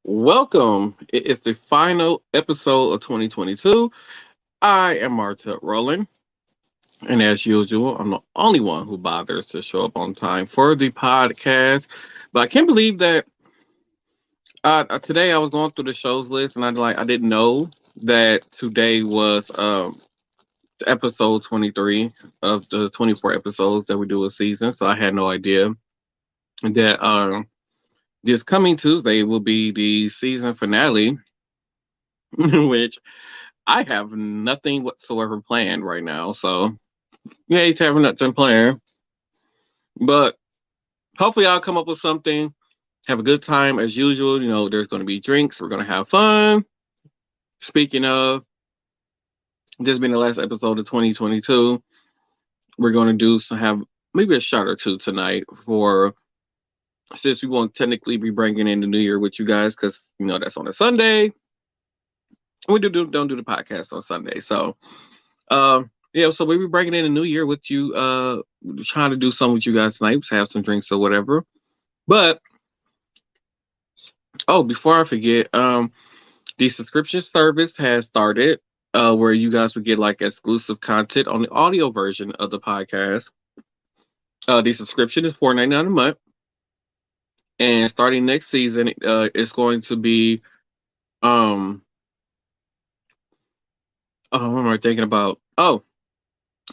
Welcome. It is the final episode of 2022. I am Marta Rowland, and as usual, I'm the only one who bothers to show up on time for the podcast. But I can't believe that today I was going through the shows list, and I didn't know that today was episode 23 of the 24 episodes that we do a season. So I had no idea that this coming Tuesday will be the season finale, which I have nothing whatsoever planned right now, so yeah, he's having nothing planned. But hopefully, I'll come up with something. Have a good time as usual. There's going to be drinks. We're going to have fun. Speaking of, this being the last episode of 2022, we're going to have maybe a shot or two tonight for since we won't technically be bringing in the new year with you guys because that's on a Sunday. We don't do the podcast on Sunday, so yeah, so we'll be bringing in a new year with you, trying to do something with you guys tonight, have some drinks or whatever. But before I forget, the subscription service has started, where you guys would get like exclusive content on the audio version of the podcast. The subscription is $4.99 a month, and starting next season, it's going to be what am I thinking about?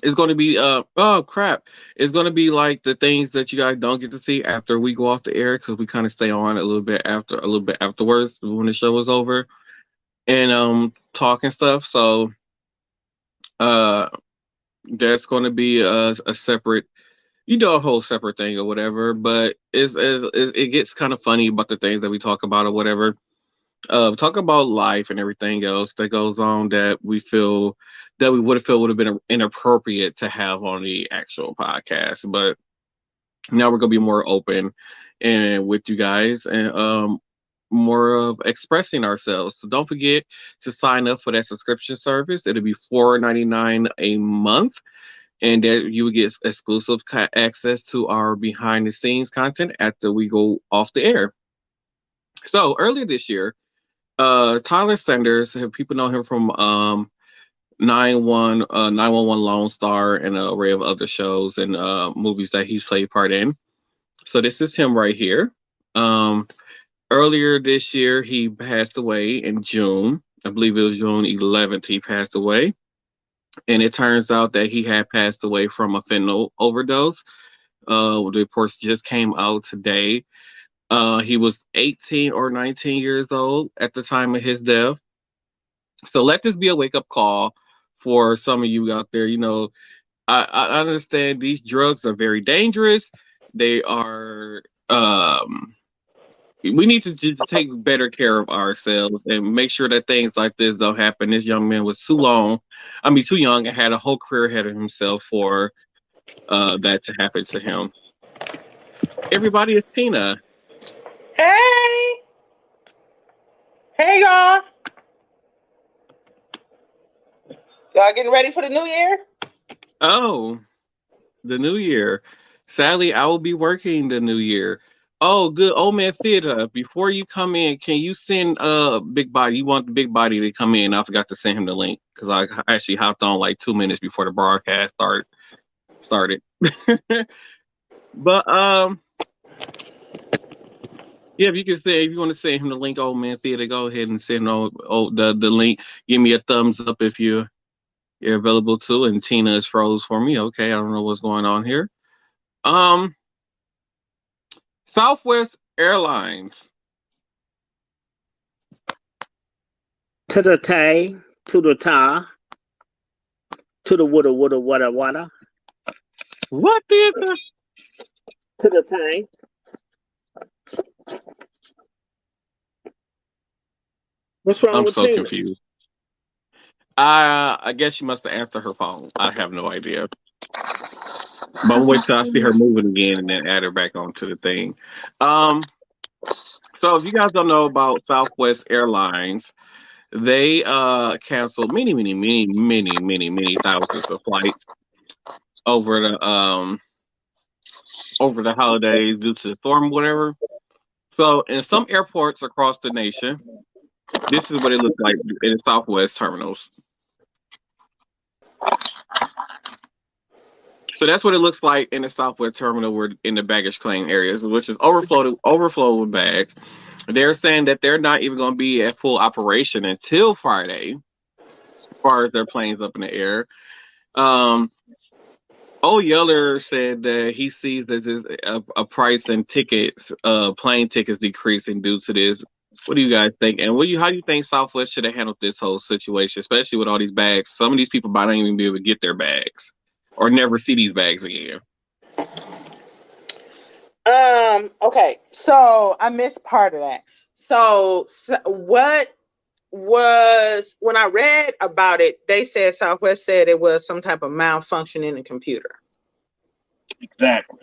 It's going to be oh crap! It's going to be like the things that you guys don't get to see after we go off the air because we kind of stay on a little bit afterwards when the show is over and talk and stuff. So uh that's going to be a separate, a whole separate thing or whatever. But it gets kind of funny about the things that we talk about or whatever. Talk about life and everything else that goes on that we feel that we would have felt would have been inappropriate to have on the actual podcast. But now we're gonna be more open and with you guys and more of expressing ourselves. So don't forget to sign up for that subscription service. It'll be $4.99 a month. And that you will get exclusive access to our behind the scenes content after we go off the air. So earlier this year, Tyler Sanders, people know him from 911 Lone Star and an array of other shows and movies that he's played part in. So this is him right here. Um, Earlier this year, he passed away in June. I believe it was June 11th. He passed away, and it turns out that he had passed away from a fentanyl overdose. The reports just came out today. He was 18 or 19 years old at the time of his death. So let this be a wake up call for some of you out there. I understand these drugs are very dangerous. They are. We need to just take better care of ourselves and make sure that things like this don't happen. This young man was too young, and had a whole career ahead of himself for that to happen to him. Everybody is Tina. Hey, hey, y'all. Y'all getting ready for the new year? Oh, the new year. Sadly, I will be working the new year. Oh, good. Old Man Theater, before you come in, can you send Big Body? You want the Big Body to come in? I forgot to send him the link because I actually hopped on like 2 minutes before the broadcast started. But yeah, if you want to send him the link, Old Man Theater, go ahead and send the link. Give me a thumbs up if you're available too. And Tina is froze for me. Okay, I don't know what's going on here. Um, Southwest Airlines. To the tay, to the ta, to the woulda, woulda, wada, wada. What theater? To the tay. What's wrong I'm with so Tina? confused. I guess she must have answered her phone. I have no idea. But I'm wait till I see her moving again and then add her back onto the thing. So if you guys don't know about Southwest Airlines, they canceled many thousands of flights over the holidays due to the storm, whatever. So in some airports across the nation, this is what it looks like in the Southwest terminals. So that's what it looks like in the Southwest terminal, where in the baggage claim areas, which is overflow with bags. They're saying that they're not even going to be at full operation until Friday, as far as their planes up in the air. Um, Old Yeller said that he sees this as a price in tickets, plane tickets decreasing due to this. What do you guys think? And how do you think Southwest should have handled this whole situation, especially with all these bags? Some of these people might not even be able to get their bags or never see these bags again. Okay, so I missed part of that. So what was, when I read about it, they said Southwest said it was some type of malfunction in the computer. Exactly.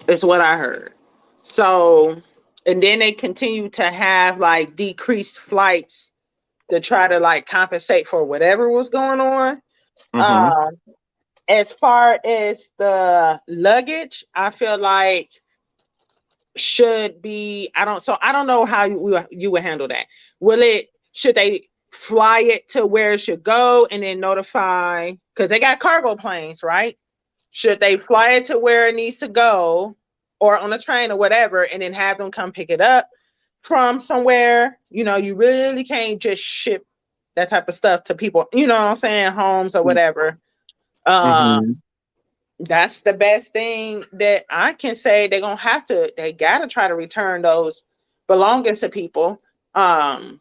Is what I heard. So, and then they continue to have like decreased flights to try to like compensate for whatever was going on. As far as the luggage, I feel like should be, I don't know how you would handle that. Should they fly it to where it should go and then notify, because they got cargo planes, right? Should they fly it to where it needs to go or on a train or whatever, and then have them come pick it up from somewhere? You know, you really can't just ship that type of stuff to people, you know what I'm saying, homes or whatever. That's the best thing that I can say. They gotta try to return those belongings to people. But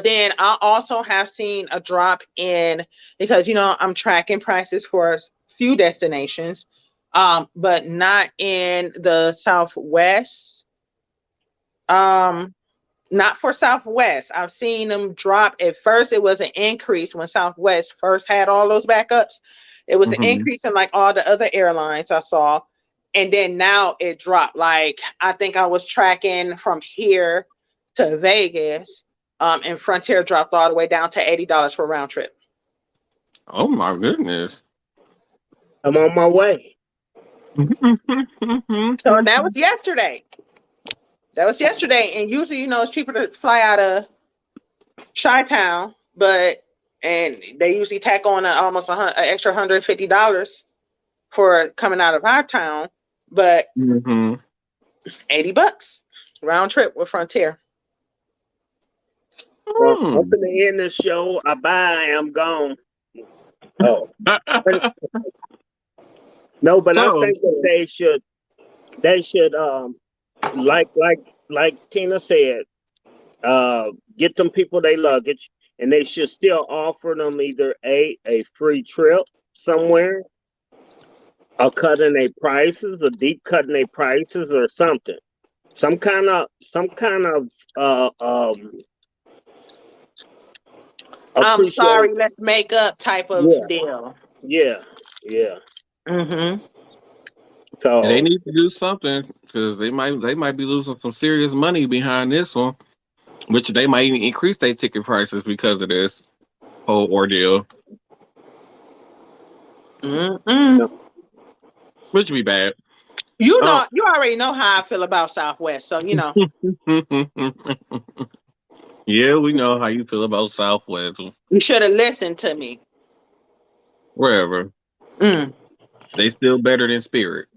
then I also have seen a drop in, because, you know, I'm tracking prices for a few destinations, but not in the Southwest. Not for Southwest. I've seen them drop. At first, it was an increase when Southwest first had all those backups. It was an increase in like all the other airlines I saw. And then now it dropped. Like, I think I was tracking from here to Vegas, and Frontier dropped all the way down to $80 for a round trip. Oh my goodness. I'm on my way. So that was yesterday. And usually, you know, it's cheaper to fly out of Chi-Town, and they usually tack on almost an extra $150 for coming out of our town, but $80 round trip with Frontier. Well, I'm gonna end this show. I buy. I'm gone. Oh no, but I think that they should like Tina said, get them people their luggage, and they should still offer them either a free trip somewhere, or cutting their prices, or deep cutting their prices, or something. Some kind of I'm sorry, let's make up type of deal. Yeah. So they need to do something, because they might be losing some serious money behind this one, which they might even increase their ticket prices because of this whole ordeal. Which would be bad. You know, you already know how I feel about Southwest, so you know. Yeah, we know how you feel about Southwest. You should have listened to me. Wherever. They still better than Spirit.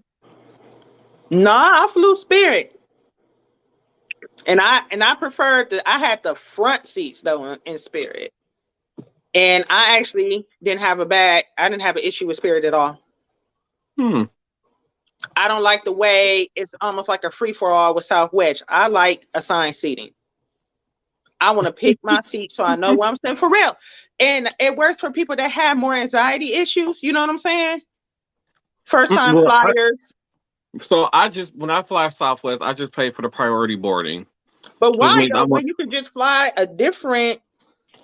Nah, I flew Spirit. And I preferred I had the front seats though in Spirit. And I actually didn't have a bag. I didn't have an issue with Spirit at all. I don't like the way it's almost like a free-for-all with Southwest. I like assigned seating. I want to pick my seat so I know what I'm saying, for real. And it works for people that have more anxiety issues. You know what I'm saying? First-time flyers. So when I fly Southwest, I just pay for the priority boarding. But why? When you could just fly a different,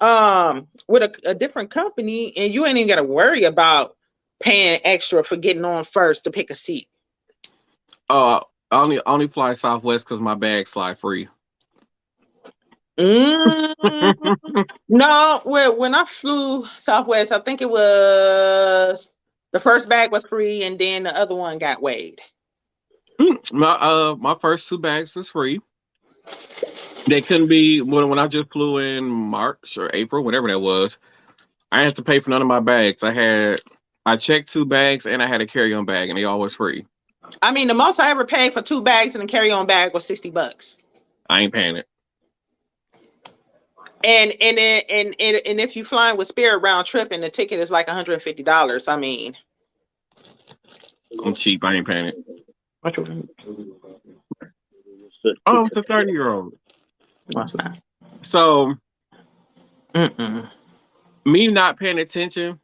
with a different company, and you ain't even got to worry about paying extra for getting on first to pick a seat. I only fly Southwest because my bags fly free. No, when I flew Southwest, I think it was the first bag was free, and then the other one got waived. My first 2 bags was free. They couldn't be when I just flew in March or April, whatever that was. I didn't have to pay for none of my bags. I checked 2 bags and I had a carry-on bag, and they all was free. I mean, the most I ever paid for 2 bags and a carry-on bag was $60. I ain't paying it. And if you flying with Spirit round trip and the ticket is like $150, I mean, I'm cheap. I ain't paying it. So, Oh, it's a 30-year-old. what's that? So Mm-mm. me not paying attention,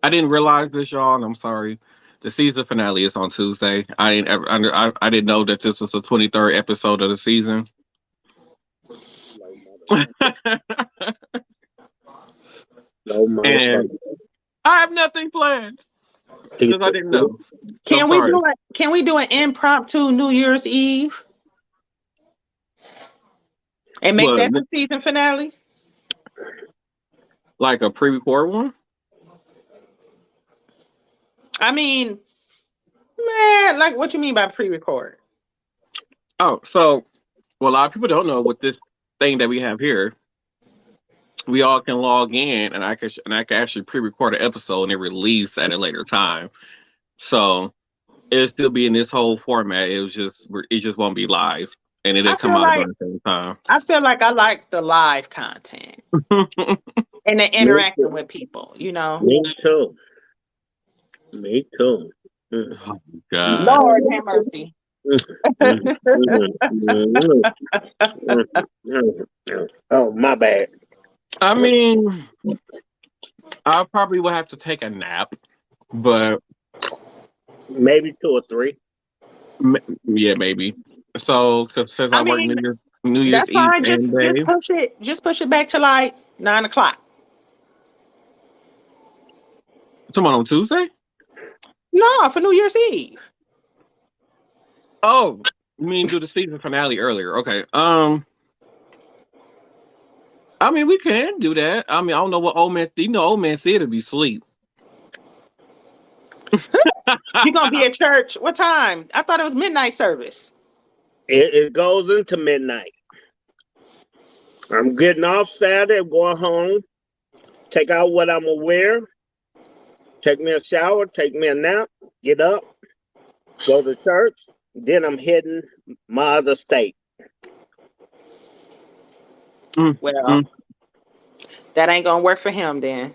I didn't realize this, y'all, and I'm sorry. The season finale is on Tuesday. I didn't know that this was the 23rd episode of the season. no, And I have nothing planned because I didn't know. So I'm sorry. Can we do an impromptu New Year's Eve and make What, that the season finale? like a pre-record one? I mean, man, like what you mean by pre-record? Oh, so well, a lot of people don't know with this thing that we have here. We all can log in, and I can actually pre-record an episode and it release at a later time. So it'll still be in this whole format. It just won't be live, and it'll come out at the same time. I feel like I like the live content and the interacting with people. You know, Me too. Me too. Oh, God. Lord have mercy. Oh, my bad. I mean, I probably will have to take a nap, but Maybe 2 or 3. yeah, maybe. So since I work New Year's That's fine. Eve and day, Just push it back to like 9 o'clock. tomorrow on Tuesday. No, for New Year's Eve. Oh, you mean do the season finale earlier? Okay. I mean, we can do that. I mean, I don't know what old man. Old man theater be asleep. You gonna be at church? What time? I thought it was midnight service. It goes into midnight. I'm getting off Saturday, going home, take out what I'm gonna wear, take me a shower, take me a nap, get up, go to church. Then I'm heading my other state. Well, that ain't gonna work for him then.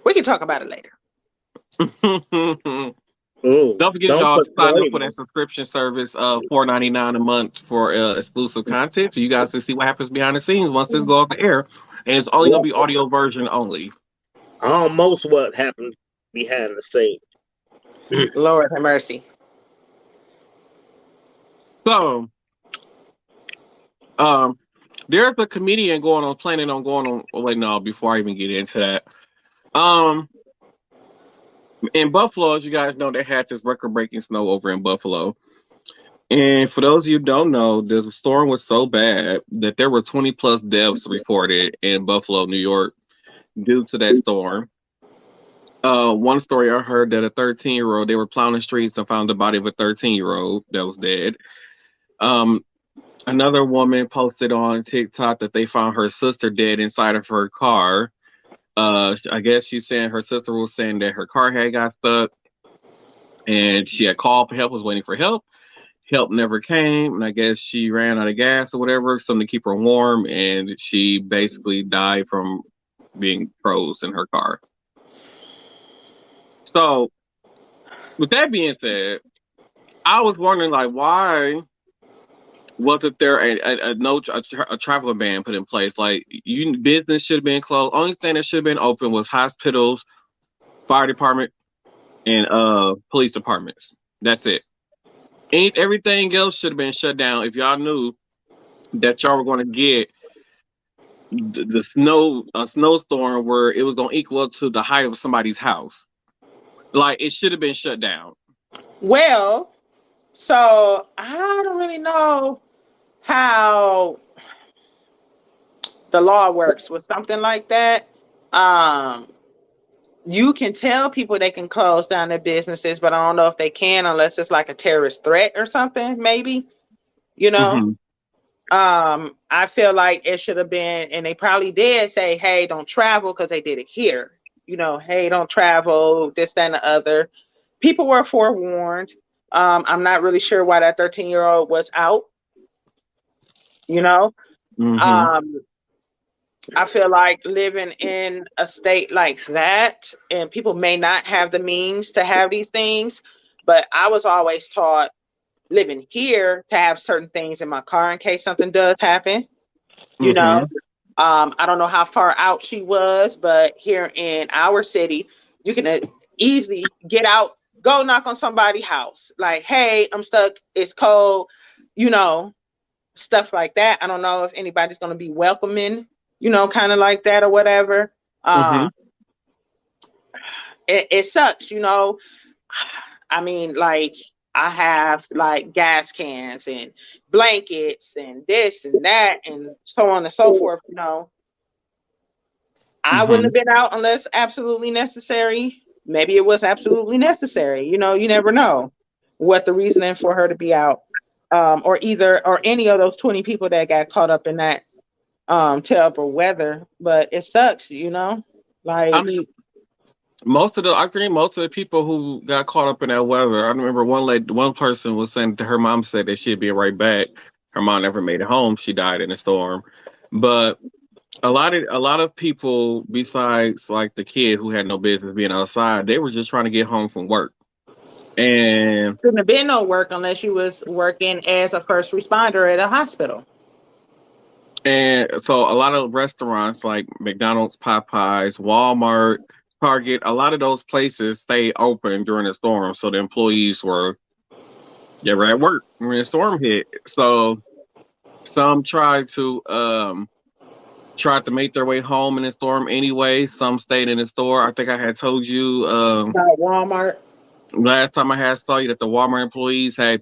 We can talk about it later. Ooh, Don't forget, y'all, to sign up for that subscription service of $4.99 a month for exclusive content, so you guys can see what happens behind the scenes once this goes off the air. And it's only gonna be audio version only. Almost what happens behind the scenes. Lord have mercy. So, there's a comedian planning on going on. Oh, wait, no, before I even get into that, in Buffalo, as you guys know, they had this record-breaking snow over in Buffalo. And for those of you who don't know, the storm was so bad that there were 20 plus deaths reported in Buffalo, New York, due to that storm. One story I heard that a 13-year-old, they were plowing the streets and found the body of a 13-year-old that was dead. Another woman posted on TikTok that they found her sister dead inside of her car. I guess she's saying her sister was saying that her car had got stuck and she had called for help, was waiting for help. Help never came, and I guess she ran out of gas or whatever, something to keep her warm, and she basically died from being froze in her car. So, with that being said, I was wondering, like, why wasn't there a travel ban put in place? Like, business should have been closed. Only thing that should have been open was hospitals, fire department, and police departments. That's it. Everything else should have been shut down if y'all knew that y'all were going to get a snowstorm where it was going to equal up to the height of somebody's house. Like, it should have been shut down. Well, so I don't really know how the law works with something like that. you can tell people they can close down their businesses, but I don't know if they can unless it's like a terrorist threat or something, maybe, you know. Mm-hmm. I feel like it should have been, and they probably did say, hey, don't travel, because they did it here. You know, hey, don't travel, this, that, and the other. People were forewarned. I'm not really sure why that 13-year-old was out, you know. Mm-hmm. I feel like living in a state like that, and people may not have the means to have these things, but I was always taught living here to have certain things in my car in case something does happen. You know, I don't know how far out she was, but here in our city, you can easily get out, go knock on somebody's house. Like, hey, I'm stuck. It's cold. You know, stuff like that. I don't know if anybody's going to be welcoming, you know, kind of like that or whatever. Mm-hmm. It sucks, you know. I mean, like, I have like gas cans and blankets and this and that and so on and so forth, you know. I wouldn't have been out unless absolutely necessary. Maybe it was absolutely necessary. You know, you never know what the reasoning for her to be out. Or any of those 20 people that got caught up in that terrible weather. But it sucks, you know. Like, I mean, I think most of the people who got caught up in that weather, I remember one person was saying that her mom said that she'd be right back. Her mom never made it home. She died in a storm. But a lot of people, besides like the kid who had no business being outside, they were just trying to get home from work. And shouldn't have been no work unless you was working as a first responder at a hospital. And so a lot of restaurants like McDonald's, Popeyes, Walmart, Target, a lot of those places stayed open during the storm. So the employees were at work when the storm hit. So some tried to make their way home in the storm anyway. Some stayed in the store. I think I had told you About Walmart. last time I had saw you that the Walmart employees had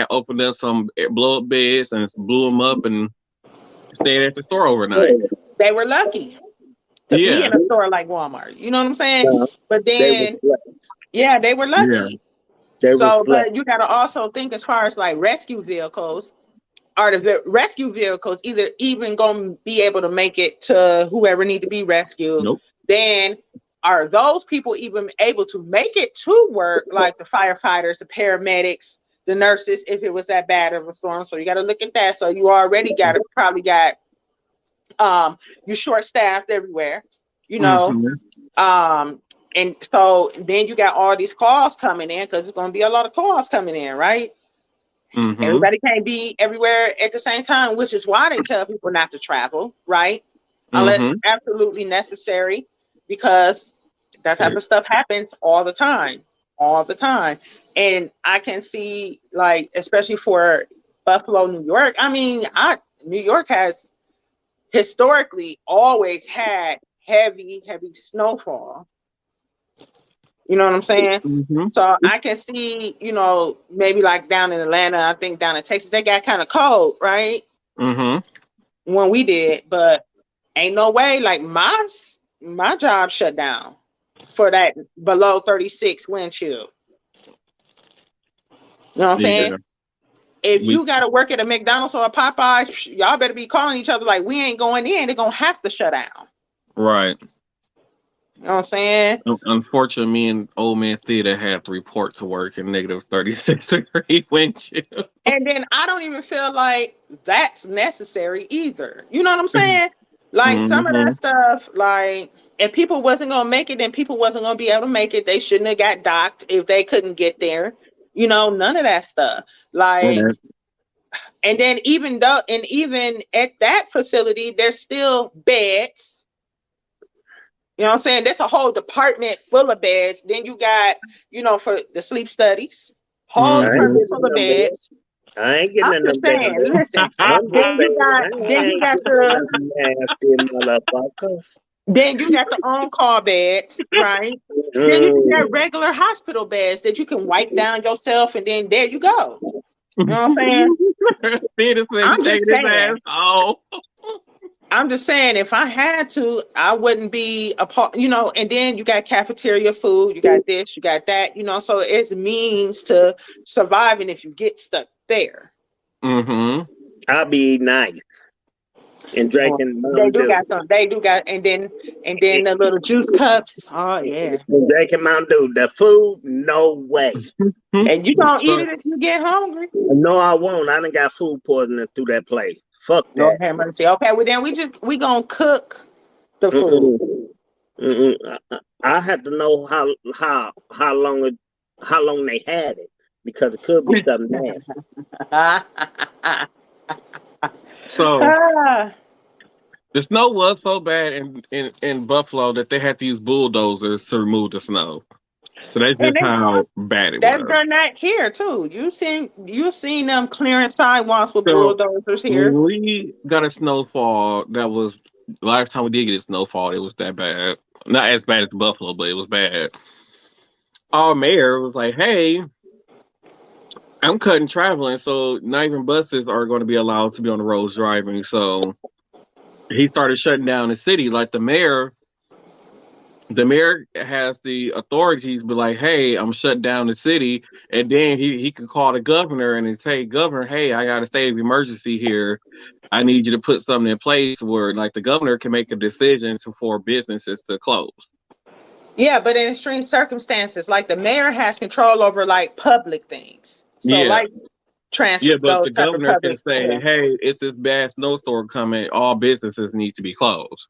opened up some blow up beds and blew them up and stayed at the store overnight. They were lucky to be in a store like Walmart. You know what I'm saying? But then, they were lucky. But you got to also think as far as like rescue vehicles. Are the rescue vehicles even going to be able to make it to whoever need to be rescued? Nope. Then are those people even able to make it to work, like the firefighters, the paramedics, the nurses, if it was that bad of a storm? So you got to look at that. So you already probably got you short staffed everywhere, you know. And so then you got all these calls coming in, because it's going to be a lot of calls coming in, right? Everybody can't be everywhere at the same time, which is why they tell people not to travel, right? Unless absolutely necessary, because that type of stuff happens all the time. And I can see, like, especially for Buffalo, New York. I mean, New York has historically always had heavy snowfall. You know what I'm saying? So I can see, you know, maybe like down in Atlanta, I think down in Texas, they got kind of cold, right? When we did, but ain't no way, like my job shut down for that below 36 wind chill. You know what I'm saying? If you got to work at a McDonald's or a Popeyes, y'all better be calling each other like, we ain't going in. They're going to have to shut down. Right. You know what I'm saying? Unfortunately, me and Old Man Theater had to report to work in negative 36-degree wind chill. And then I don't even feel like that's necessary either. You know what I'm saying? Like some of that stuff, like if people wasn't going to make it, then people wasn't going to be able to make it. They shouldn't have got docked if they couldn't get there. You know, none of that stuff. Like, and then even at that facility, there's still beds. You know what I'm saying? There's a whole department full of beds. Then you got, you know, for the sleep studies, whole department full of beds. I ain't getting I'm just saying, listen. Then you got the on-call beds, right? Then you got regular hospital beds that you can wipe down yourself, and then there you go. You know what I'm saying? I'm just saying. I'm just saying, if I had to, I wouldn't be a part, and then you got cafeteria food, you got this, you got that, so it's means to surviving if you get stuck there. Mm-hmm. I'll be nice and drinking Mountain Dew. They do got, and then the little juice cups. Oh yeah. And drinking Mountain Dew. The food, no way. And you don't eat it if you get hungry. No, I won't. I done got food poisoning through that plate. Fuck that. Lord have mercy. Okay, well then we gonna cook the food. I had to know how long they had it, because it could be something nasty. So the snow was so bad in Buffalo that they had to use bulldozers to remove the snow. So that's just how bad it was. They're not here too. You've seen them clearing sidewalks with bulldozers here. When we got a snowfall, that was the last time we did get a snowfall. It was that bad. Not as bad as Buffalo, but it was bad. Our mayor was like, "Hey, I'm cutting traveling, so not even buses are going to be allowed to be on the roads driving." So he started shutting down the city. Like the mayor has the authority to be like, "Hey, I'm shutting down the city," and then he can call the governor and say, "Governor, hey, I got a state of emergency here. I need you to put something in place where, like, the governor can make a decision for businesses to close." Yeah, but in extreme circumstances, like the mayor has control over like public things. So like transport. Yeah, but the governor can say, "Hey, it's this bad snowstorm coming. All businesses need to be closed."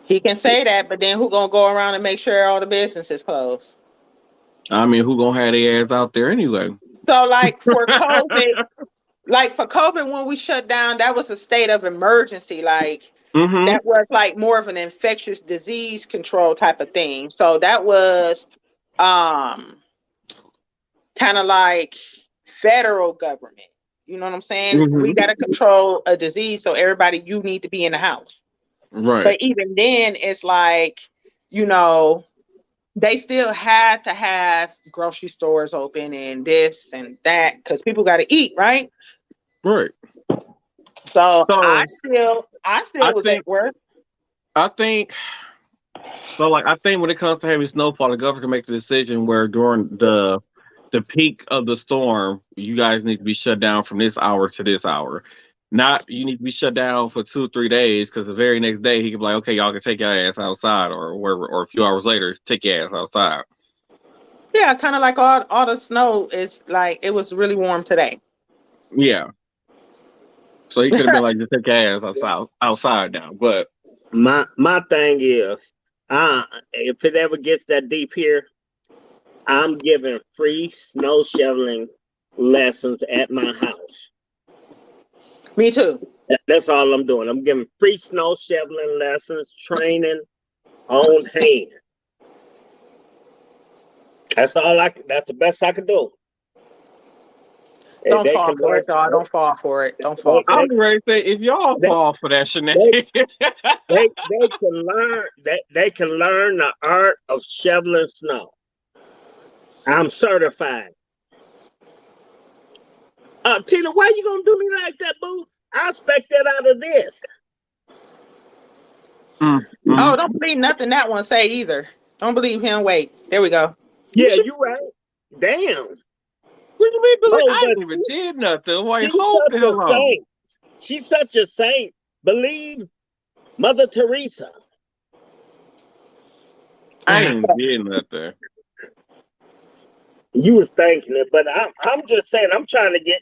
He can say that, but then who gonna go around and make sure all the businesses close? I mean, who gonna have their ass out there anyway? So like for COVID, when we shut down, that was a state of emergency. Like that was like more of an infectious disease control type of thing. So that was kind of like federal government. You know what I'm saying? We got to control a disease, so everybody, you need to be in the house. Right. But even then, it's like, they still had to have grocery stores open and this and that because people got to eat, right? Right. So I still was at work. I think when it comes to heavy snowfall, the governor can make the decision where during the peak of the storm, you guys need to be shut down from this hour to this hour. Not you need to be shut down for 2-3 days, because the very next day he can be like, "Okay, y'all can take your ass outside," or wherever, or a few hours later, take your ass outside. Yeah, kind of like all the snow is like, it was really warm today. Yeah. So he could have been like, "Just take your ass outside now." But my thing is, if it ever gets that deep here, I'm giving free snow shoveling lessons at my house. Me too. That's all I'm doing. I'm giving free snow shoveling lessons, training on hand. That's the best I can do. Don't fall for it, y'all. Don't fall for it. Don't fall for it. I'm ready to say, if y'all fall for that shenanigans, they can learn the art of shoveling snow. I'm certified. Tina, why you gonna do me like that, boo? I expect that out of this. Oh, don't believe nothing that one say either. Don't believe him. Wait, there we go. Yeah, you right. Damn. What do you mean? I didn't even did nothing. Why hold the hell on? She's such a saint. Believe Mother Teresa. I ain't did nothing. You was thinking it, but I'm just saying, I'm trying to get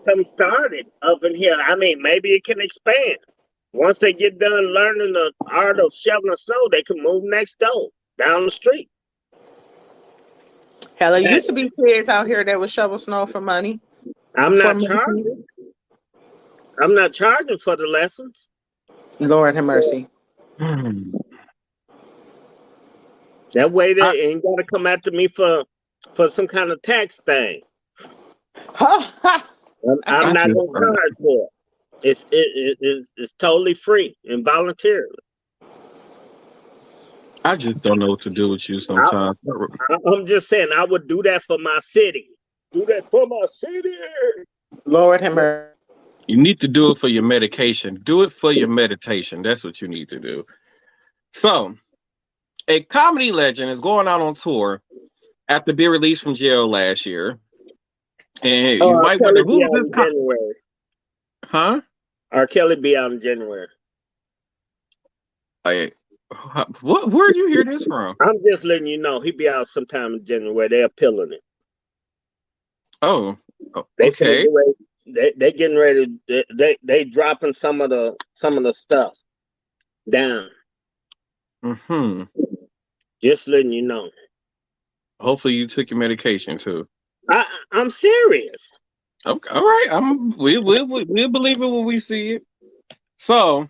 something started up in here. I mean, maybe it can expand. Once they get done learning the art of shoveling snow, they can move next door, down the street. Hell, there used to be kids out here that would shovel snow for money. I'm not charging. I'm not charging for the lessons. Lord have mercy. That way they ain't got to come after me for some kind of tax thing. I'm not going to charge for it. It's totally free and voluntarily. I just don't know what to do with you sometimes. I'm just saying, I would do that for my city. Do that for my city. Lord have mercy. You need to do it for your medication. Do it for your meditation. That's what you need to do. So, a comedy legend is going out on tour after being released from jail last year. And you R. might Kelly wonder be who's out this? in January. Huh? R. Kelly be out in January. What? Where'd you hear this from? I'm just letting you know he be out sometime in January. They're appealing it. Oh, They okay. they getting ready. They dropping some of the stuff down. Hmm. Just letting you know. Hopefully, you took your medication too. I'm serious. Okay, all right. We'll believe it when we see it. So,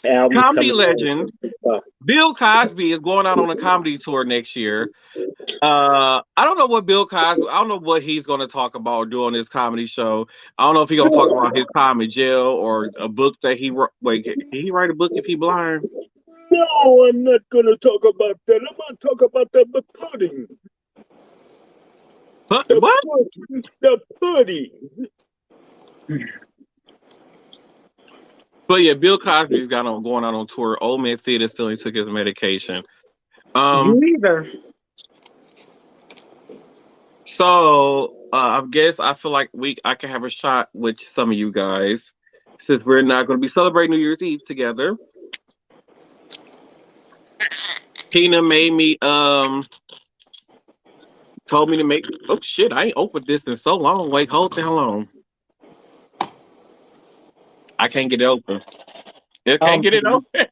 Album's comedy coming legend out. Bill Cosby is going out on a comedy tour next year. I don't know what Bill Cosby. I don't know what he's going to talk about or do on his comedy show. I don't know if he's going to talk about his time in jail or a book that he wrote. Wait, can he write a book if he blind? No, I'm not gonna talk about that. I'm gonna talk about the pudding. What? The pudding. But yeah, Bill Cosby's going out on tour. Old man Theater still he took his medication. You either. So I guess I feel like I can have a shot with some of you guys since we're not going to be celebrating New Year's Eve together. Tina made me told me to make. Oh shit! I ain't opened this in so long. Wait, hold down long. I can't get it open. I can't get it open.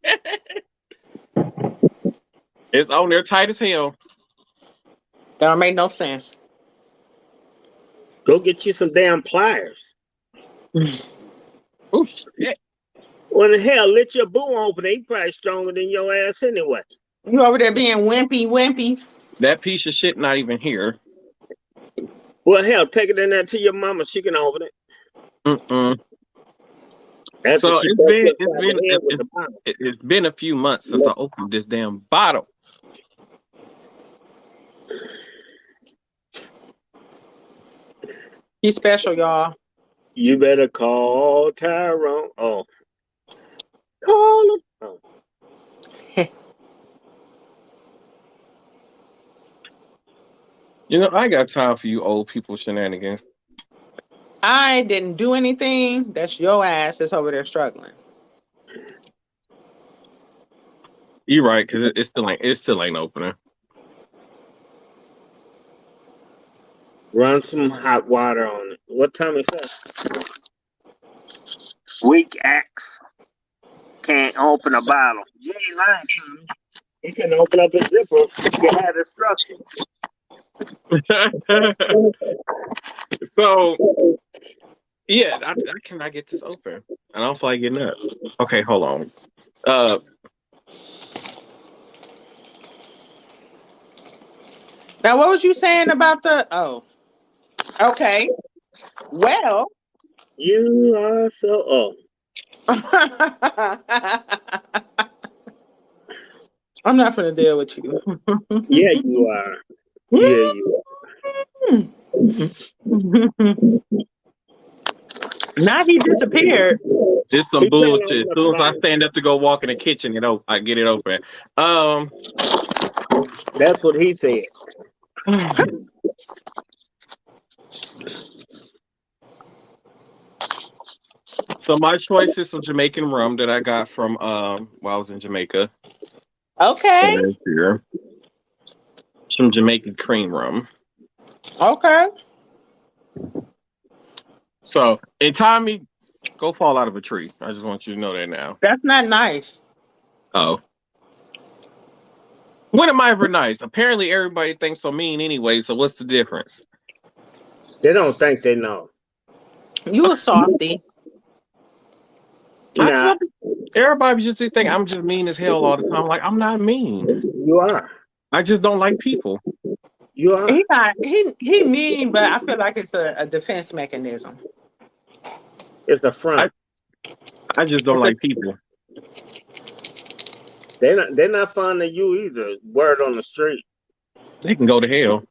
It's on there tight as hell. That don't make no sense. Go get you some damn pliers. Oh shit! Well, the hell, let your boo open it. He probably stronger than your ass anyway. You over there being wimpy. That piece of shit not even here. Well, hell, take it in there to your mama. She can open it. So it's been a few months since I opened this damn bottle. He's special, y'all. You better call Tyrone. Oh, call him. Oh. You know, I got time for you old people shenanigans. I didn't do anything. That's your ass that's over there struggling. You're right, because it still ain't opening. Run some hot water on it. What time is that? Weak axe can't open a bottle. You ain't lying to me. He can open up his zipper. You had instructions. So, yeah, I cannot get this open. I don't feel like getting up. Okay, hold on. Now, what was you saying about the? Oh, okay. Well, You are so. Oh, I'm not gonna deal with you. yeah, you are. Yeah, you are. Now he disappeared. It's some bullshit. As soon as I stand up to go walk in the kitchen, I get it open. That's what he said. So my choice is some Jamaican rum that I got from while I was in Jamaica. Okay. Here. Some Jamaican cream rum. Okay. So, and Tommy, go fall out of a tree. I just want you to know that now. That's not nice. Oh. When am I ever nice? Apparently everybody thinks I'm mean anyway, so what's the difference? They don't think they know. You a softy. Nah. Everybody just think I'm just mean as hell all the time. Like, I'm not mean. You are. I just don't like people. You are. He mean, but I feel like it's a defense mechanism. It's a front. I just don't like people. They're not fond of you either. Word on the street. They can go to hell.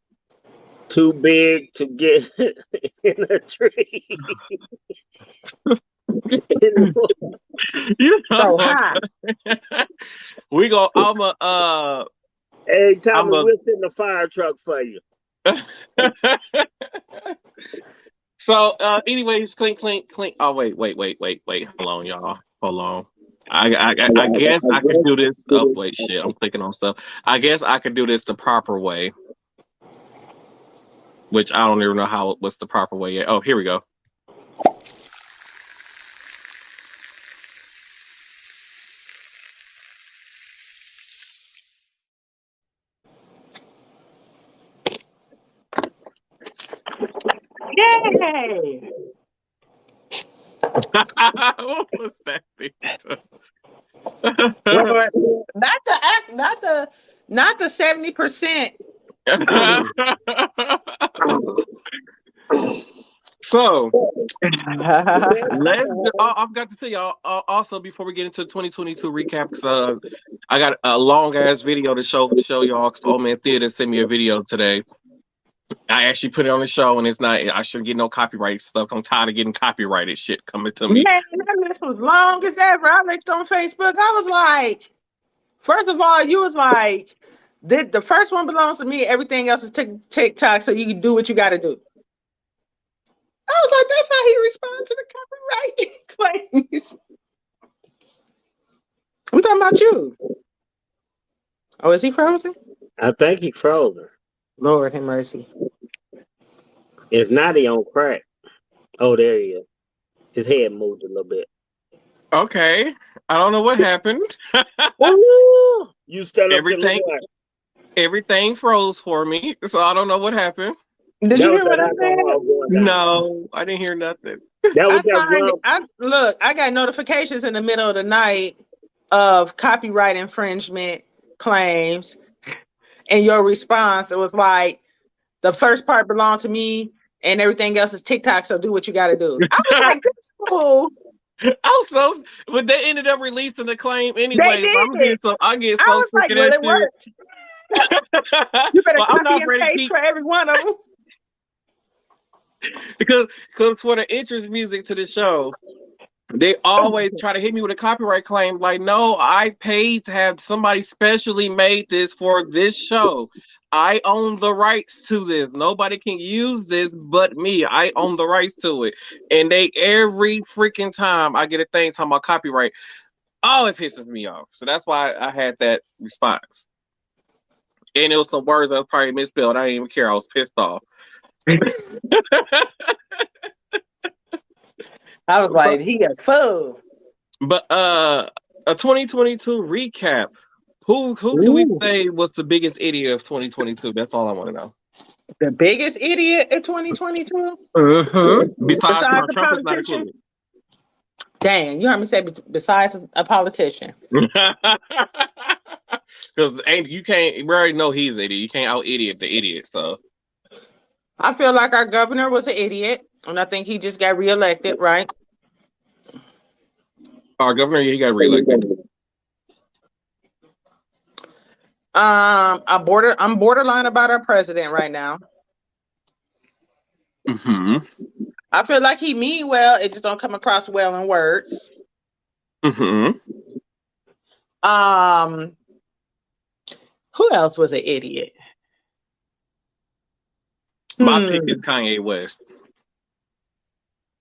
Too big to get in a tree. You So know, high. we go. Hey, Tommy, I'm we'll send the fire truck for you. a. So, anyways, clink. Oh, wait. Hold on, y'all. Hold on. I guess I could do this. Oh, wait, shit. I'm clicking on stuff. I guess I could do this the proper way, which I don't even know what's the proper way yet. Oh, here we go. Yay! What was that? Not the 70%. So, I've got to tell y'all also before we get into 2022 recap, because I got a long ass video to show y'all. Because Old Man Theater sent me a video today. I actually put it on the show, and it's not. I shouldn't get no copyright stuff. I'm tired of getting copyrighted shit coming to me. Man, that list was long as ever. I looked on Facebook. I was like, first of all, you was like, the first one belongs to me. Everything else is TikTok, so you can do what you got to do. I was like, that's how he responds to the copyright claims. I'm talking about you. Oh, is he frozen? I think he froze her. Lord have mercy. If not, he on crack. Oh, there he is. His head moved a little bit. Okay, I don't know what happened. You stand up. Everything froze for me, so I don't know what happened. Did you hear what I said? No, I didn't hear nothing. Look, I got notifications in the middle of the night of copyright infringement claims, and your response, it was like, the first part belonged to me, and everything else is TikTok, so do what you got to do. I was like, that's cool. But they ended up releasing the claim anyway. I get so sick like, of that it worked. You better copy and paste for every one of them. Because for the entrance music to the show, they always try to hit me with a copyright claim. Like, no, I paid to have somebody specially made this for this show. I own the rights to this. Nobody can use this but me. I own the rights to it. And they every freaking time I get a thing talking about copyright, oh, it pisses me off. So that's why I had that response. And it was some words that was probably misspelled. I didn't even care. I was pissed off. I was like, he got fooled. But a 2022 recap. Who can we say was the biggest idiot of 2022? That's all I want to know. The biggest idiot in 2022? Besides the politician? Dang, you heard me say besides a politician. Because you can't, we already know he's an idiot. You can't out idiot the idiot. So I feel like our governor was an idiot, and I think he just got reelected, right? Our governor, he got reelected. I'm borderline about our president right now. I feel like he mean well, it just don't come across well in words. Who else was an idiot? My pick is Kanye West.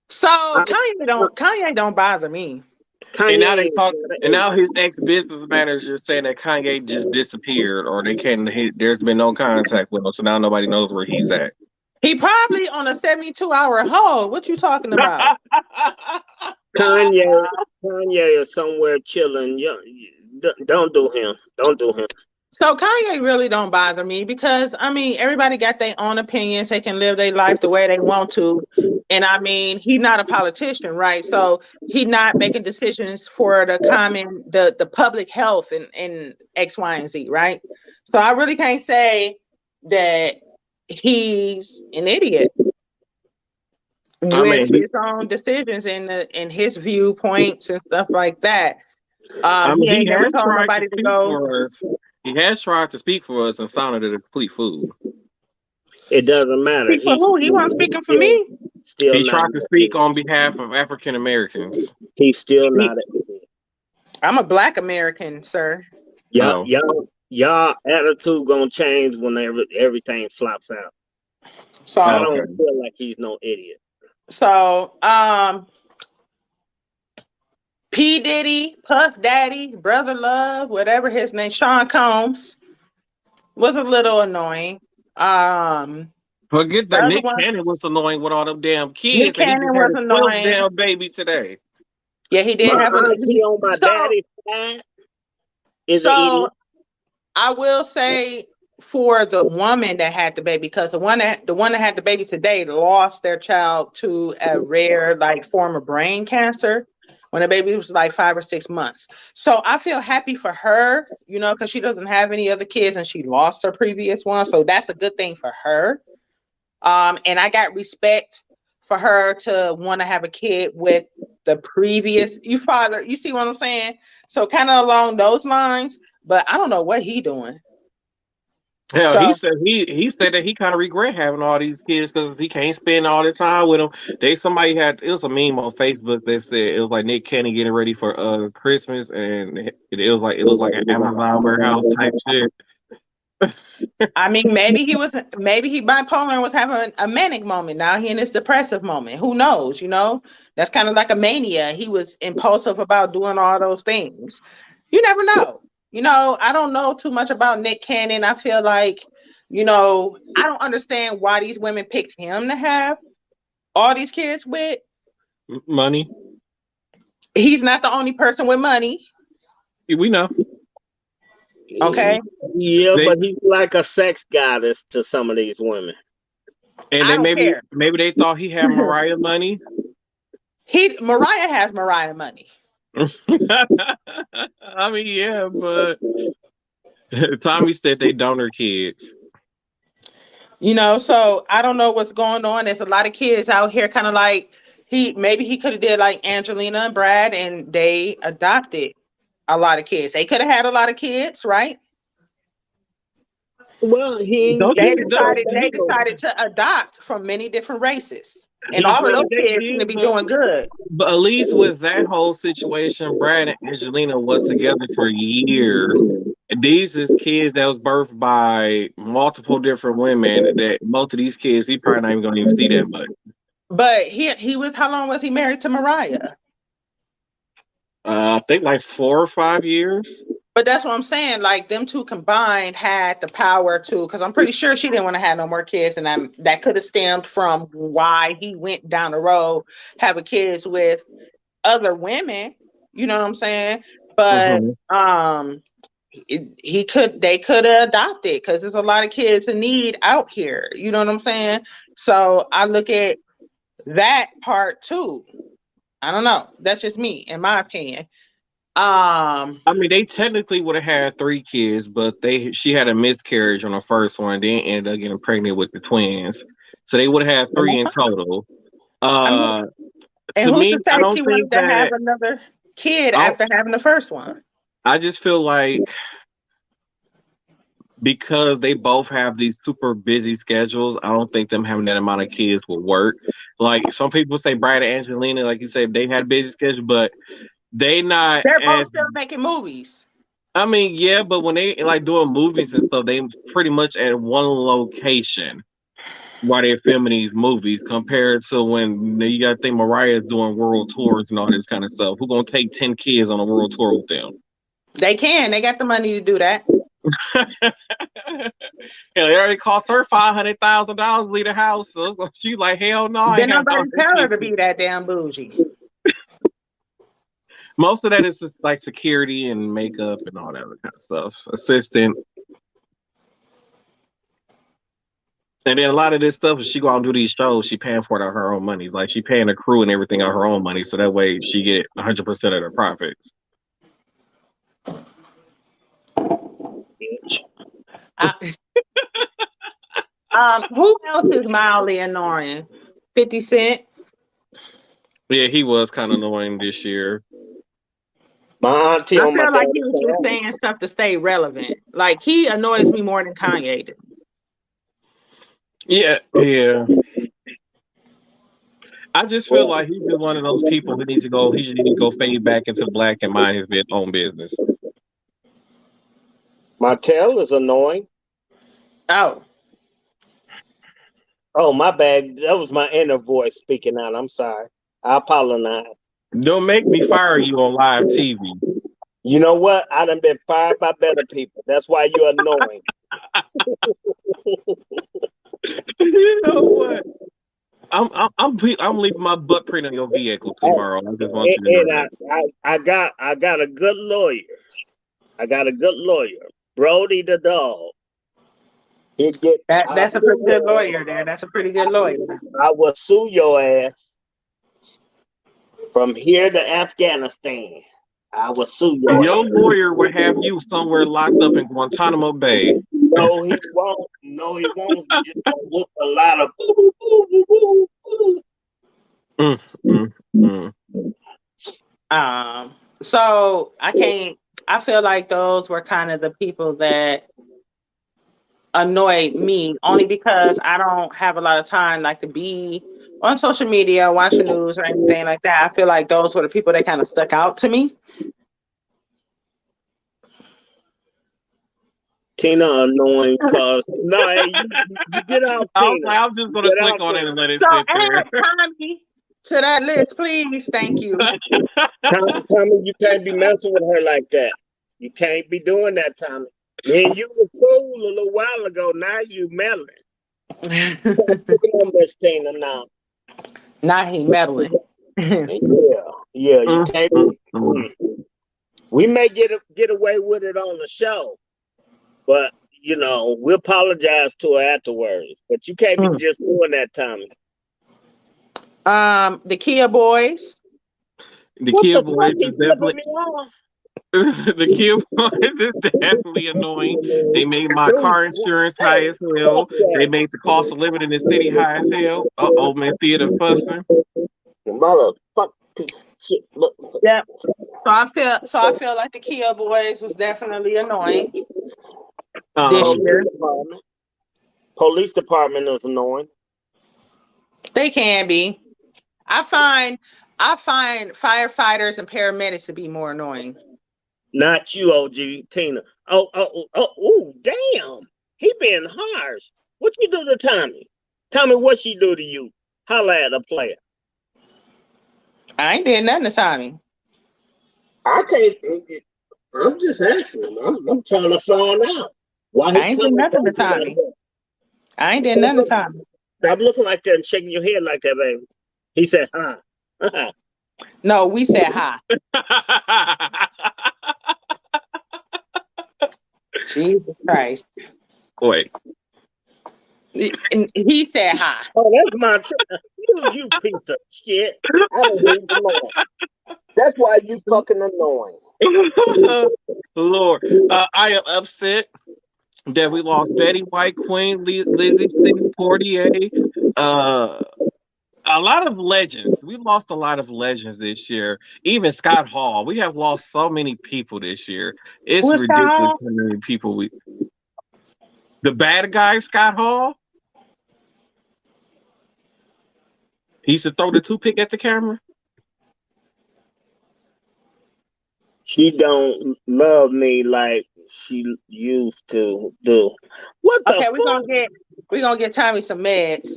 So Kanye don't bother me. And now and now his ex-business manager is saying that Kanye just disappeared, or there's been no contact with him, so now nobody knows where he's at. He probably on a 72-hour hold. What you talking about? Kanye is somewhere chilling. Don't do him. So Kanye really don't bother me because, I mean, everybody got their own opinions. They can live their life the way they want to. And I mean, he's not a politician, right? So he's not making decisions for the public health and X, Y, and Z, right? So I really can't say that he's an idiot with his own decisions and his viewpoints and stuff like that. He ain't never told nobody to go. He has tried to speak for us and sounded a complete fool. It doesn't matter. Speak for who? He wasn't speaking for still, me. still He not. tried to speak on behalf of African Americans. He's still Speak. not. I'm a Black American, sir. Y'all, Oh. y'all attitude gonna change whenever everything flops out. So, I Okay. don't feel like he's no idiot. so, P. Diddy, Puff Daddy, Brother Love, whatever his name, Sean Combs, was a little annoying. Forget The that other Nick one, Cannon was annoying with all them damn kids, Nick and he Cannon just had was his 12th annoying. damn baby today. Yeah, he did My have a. auntie on my So, daddy's side is an so idiot. I will say for the woman that had the baby, because the one that had the baby today lost their child to a rare like form of brain cancer when the baby was like 5 or 6 months. So I feel happy for her, you know, because she doesn't have any other kids and she lost her previous one. So that's a good thing for her. And I got respect for her to want to have a kid with the previous father. You see what I'm saying? So kind of along those lines, but I don't know what he doing. Hell, So he said that he kind of regret having all these kids because he can't spend all the time with them. It was a meme on Facebook that said it was like Nick Cannon getting ready for Christmas, and it looked like an Amazon warehouse type shit. I mean, maybe he bipolar and was having a manic moment. Now he in his depressive moment. Who knows? You know, that's kind of like a mania. He was impulsive about doing all those things. You never know. You know, I don't know too much about Nick Cannon. I feel like, you know, I don't understand why these women picked him to have all these kids with. Money, He's not the only person with money. we know. Okay. Yeah, They- but he's like a sex goddess to some of these women. And I then don't care. maybe they thought he had Mariah money. Mariah has Mariah money. I mean, yeah, but Tommy said they donor kids. You know, so I don't know what's going on. There's a lot of kids out here kind of like he could have did like Angelina and Brad and they adopted a lot of kids. They could have had a lot of kids, right? Well, he Don't They you- decided to adopt from many different races. And Yeah, all of but those they kids seem to did, be doing good. But at least with that whole situation, Brad and Angelina was together for years. And these is kids that was birthed by multiple different women. That most of these kids, he probably not even gonna even see that much. But he was, how long was he married to Mariah? I think like 4 or 5 years. But that's what I'm saying. Like them two combined had the power to, because I'm pretty sure she didn't want to have no more kids, and that could have stemmed from why he went down the road having kids with other women. You know what I'm saying? But they could have adopted because there's a lot of kids in need out here. You know what I'm saying? So I look at that part too. I don't know. That's just me, in my opinion. I mean, they technically would have had 3 kids, but she had a miscarriage on the first one, then ended up getting pregnant with the twins. So they would have had 3 in total. And To who's me, to say I don't she think wanted to have that. another kid after having the first one? I just feel like because they both have these super busy schedules, I don't think them having that amount of kids will work. Like some people say Brad and Angelina, like you said, they had busy schedule, but they're both still making movies. I mean, yeah, but when they like doing movies and stuff, they pretty much at one location while they're filming these movies compared to when you gotta think Mariah's doing world tours and all this kind of stuff. Who's gonna take 10 kids on a world tour with them? They got the money to do that. Hell, it already cost her $500,000 to leave the house. So she's like, hell no. Then nobody tell her to be that damn bougie. Most of that is just like security and makeup and all that other kind of stuff. Assistant. And then a lot of this stuff, if she go out and do these shows, she paying for it out of her own money. Like she paying the crew and everything out of her own money. So that way she get 100% of the profits. Who else is mildly annoying? 50 Cent. Yeah, he was kind of annoying this year. My auntie I on my feel like he daddy's was just side. saying stuff to stay relevant. Like he annoys me more than Kanye did. Yeah, yeah. I just feel like he's just one of those people who needs to go. He should need to go fade back into black and mind his own business. Martell is annoying. Oh, Oh, my bad. That was my inner voice speaking out. I'm sorry. I apologize. Don't make me fire you on live TV. You know what? I done been fired by better people. That's why you're annoying. You know what? I'm leaving my butt print on your vehicle tomorrow. I just want you to know And I got a good lawyer. I got a good lawyer, Brody the dog. that's a pretty good lawyer there. That's a pretty good lawyer. I will sue your ass from here to Afghanistan. I will sue your Your ass. lawyer will have you somewhere locked up in Guantanamo Bay. No, he won't. No, he won't. He just gonna look a lot of boo, boo, boo, boo, boo. So I feel like those were kind of the people that annoyed me only because I don't have a lot of time like to be on social media, watch the news or anything like that. I feel like those were the people that kind of stuck out to me. Tina annoying cause you get out, Tina. I'm just gonna click on it and let it So sit there. add Tommy to that list, please. Thank you. Tommy, you can't be messing with her like that. You can't be doing that, Tommy. Man, you were cool a little while ago. Now you meddling. On Miss Tina now. Now he meddling. Yeah, you can't. We may get away with it on the show, but we apologize to her afterwards. But you can't be just doing that, Tommy. The Kia Boys. The Kia Boys is definitely. The Kia Boys is definitely annoying. They made my car insurance high as hell. They made the cost of living in the city high as hell. Man, theater fussing. Motherfucker. Yeah. So I feel like the Kia Boys was definitely annoying this year. Police department is annoying. They can be. I find firefighters and paramedics to be more annoying. Not you, OG Tina. Oh, damn. He being harsh. What you do to Tommy? Tell me what she do to you. Holla at a player. I ain't did nothing to Tommy. I can't. I'm just asking. I'm trying to find out why he I ain't did nothing to Tommy. I ain't did nothing to Tommy. Stop looking like that and shaking your head like that, baby. He said, huh. No, we said hi. Jesus Christ. Wait. He said hi. Oh, that's my you piece of shit. I don't even know. That's why you fucking annoying. Lord, I am upset that we lost Betty White, Queen, Lizzie C, Portier, a lot of legends. We lost a lot of legends this year. Even Scott Hall. We have lost so many people this year. It's ridiculous how many people the bad guy, Scott Hall. He used to throw the toothpick at the camera. She don't love me like she used to do. What the fuck? We're gonna get Tommy some meds.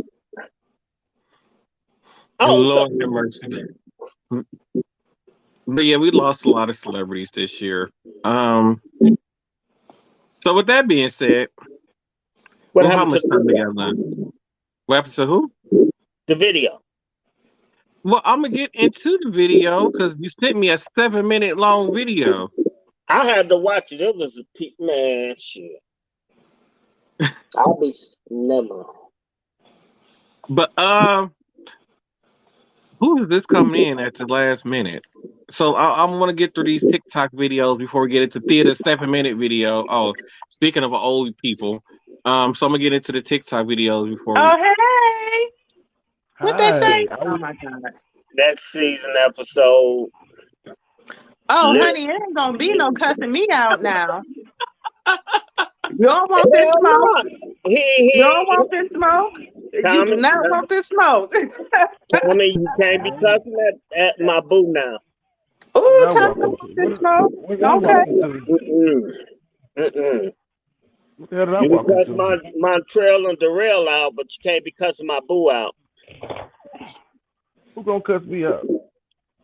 Oh, Lord have mercy. But yeah, we lost a lot of celebrities this year. So with that being said, how much time we got left? What happened to who? The video. Well, I'm gonna get into the video because you sent me a 7-minute long video. I had to watch it. It was a man shit. I'll be never. But who is this coming in at the last minute? So I want to get through these TikTok videos before we get into theater 7-minute video. Oh, speaking of old people, so I'm gonna get into the TikTok videos before. Oh, hey. What they say? Oh my God. Next season episode. Oh, honey, it ain't gonna be no cussing me out now. You don't want this smoke. You don't want this smoke. You Tommy, do not want this smoke. Tommy, you can't be cussing at my boo now. Ooh, Tommy don't want this smoke. Okay. What the hell did I You walk can cuss into? Montreal and Darrell out, but you can't be cussing my boo out. Who gonna cuss me out?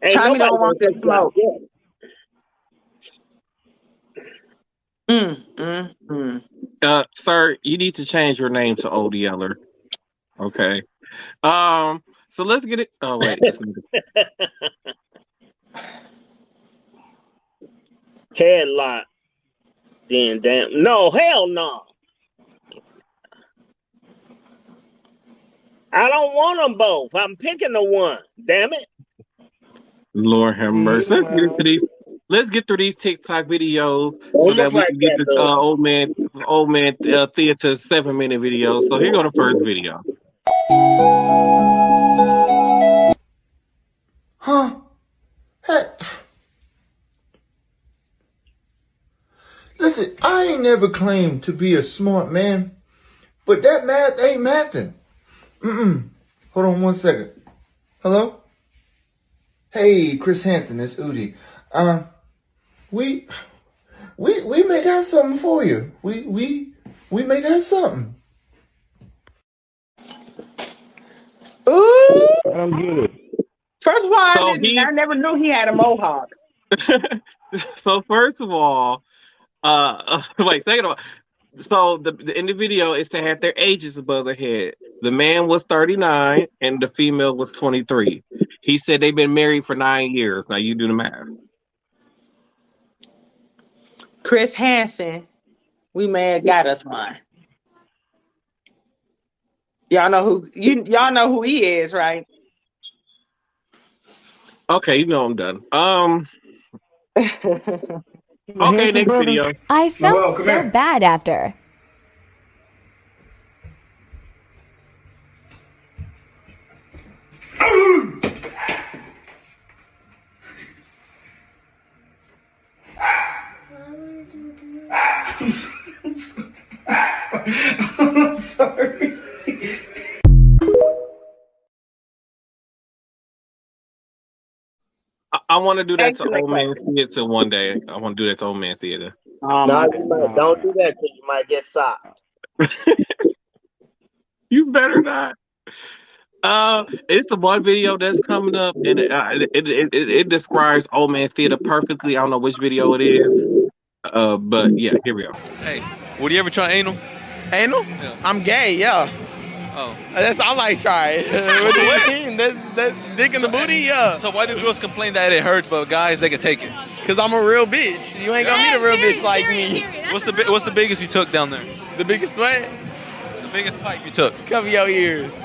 Ain't Tommy nobody don't want gonna this cuss you out. smoke. Sir, you need to change your name to Old Yeller. Okay. So let's get it. Oh wait. Headlock. Then damn. No, hell no. I don't want them both. I'm picking the one. Damn it. Lord have mercy. Let's get through these TikTok videos so Don't that look we like can get that, the though. old man theater 7-minute video. So here go the first video. Huh? Hey. Listen, I ain't never claimed to be a smart man, but that math ain't mathing. Hold on 1 second. Hello? Hey, Chris Hansen, it's Udi. We may got something for you. We may got something. Ooh. I don't get it. First of all, I So never knew he had a mohawk. So first of all, wait, second of all, so in the video is to have their ages above their head. The man was 39 and the female was 23. He said they've been married for 9 years. Now you do the math. Chris Hansen, we may have got us one. Y'all know who he is, right? Okay, you know I'm done. Okay, next video. I felt Noel, come so here. bad after. I'm sorry. I want to do that to Excellent Old Man Theater one day. I want to do that to Old Man Theater. Oh No, my you might, don't do that because you might get socked. You better not. It's the one video that's coming up, and it describes Old Man Theater perfectly. I don't know which video it is, but yeah, here we go. Hey, would you ever try anal? Anal? Yeah. I'm gay, yeah. Oh. I might try it. What do you mean? That's dick in the booty, yeah. So why do girls complain that it hurts, but guys they can take it? Cause I'm a real bitch. You ain't gonna meet a real bitch like me. What's the biggest you took down there? The biggest what? The biggest pipe you took? Cover your ears.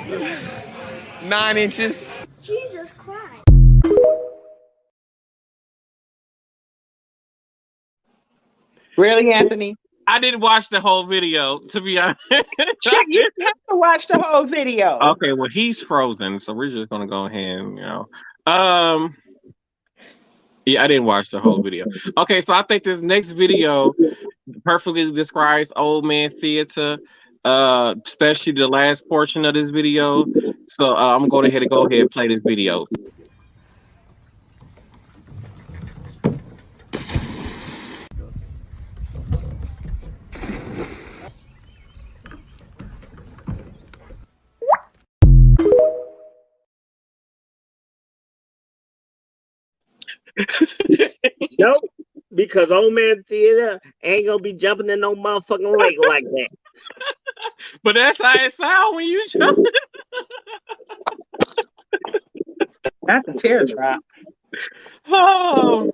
9 inches. Jesus Christ. Really, Anthony? I didn't watch the whole video, to be honest. Check, you have to watch the whole video. Okay, well he's frozen, so we're just gonna go ahead and yeah, I didn't watch the whole video. Okay, so I think this next video perfectly describes Old Man Theater, especially the last portion of this video. So I'm going to go ahead and play this video. Nope. Because Old Man Theater ain't gonna be jumping in no motherfucking lake like that. But that's how it sounds when you jump. That's a teardrop. Oh.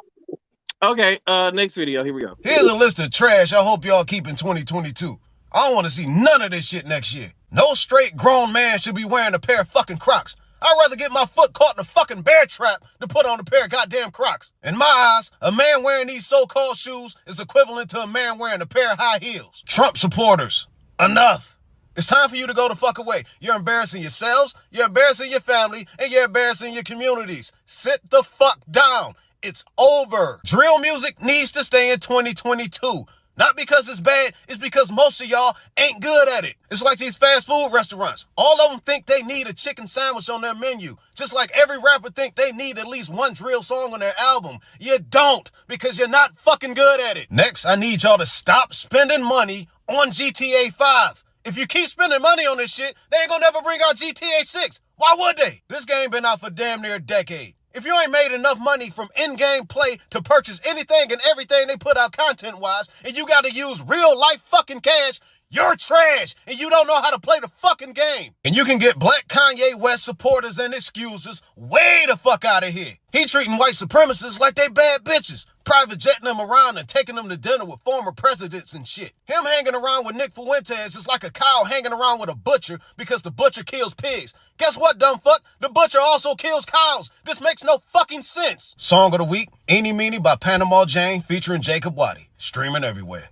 Okay, next video. Here we go. Here's a list of trash I hope y'all keep in 2022. I don't want to see none of this shit next year. No straight grown man should be wearing a pair of fucking Crocs. I'd rather get my foot caught in a fucking bear trap than put on a pair of goddamn Crocs. In my eyes, a man wearing these so-called shoes is equivalent to a man wearing a pair of high heels. Trump supporters, enough. It's time for you to go the fuck away. You're embarrassing yourselves, you're embarrassing your family, and you're embarrassing your communities. Sit the fuck down. It's over. Drill music needs to stay in 2022. Not because it's bad, it's because most of y'all ain't good at it. It's like these fast food restaurants. All of them think they need a chicken sandwich on their menu. Just like every rapper think they need at least one drill song on their album. You don't, because you're not fucking good at it. Next, I need y'all to stop spending money on GTA 5. If you keep spending money on this shit, they ain't gonna never bring out GTA 6. Why would they? This game been out for damn near a decade. If you ain't made enough money from in-game play to purchase anything and everything they put out content-wise, and you gotta use real-life fucking cash, you're trash, and you don't know how to play the fucking game. And you can get Black Kanye West supporters and excuses way the fuck out of here. He treating white supremacists like they bad bitches, private jetting them around and taking them to dinner with former presidents and shit. Him hanging around with Nick Fuentes is like a cow hanging around with a butcher because the butcher kills pigs. Guess what, dumb fuck? The butcher also kills cows. This makes no fucking sense. Song of the week, Eeny Meeny by Panama Jane featuring Jacob Waddy. Streaming everywhere.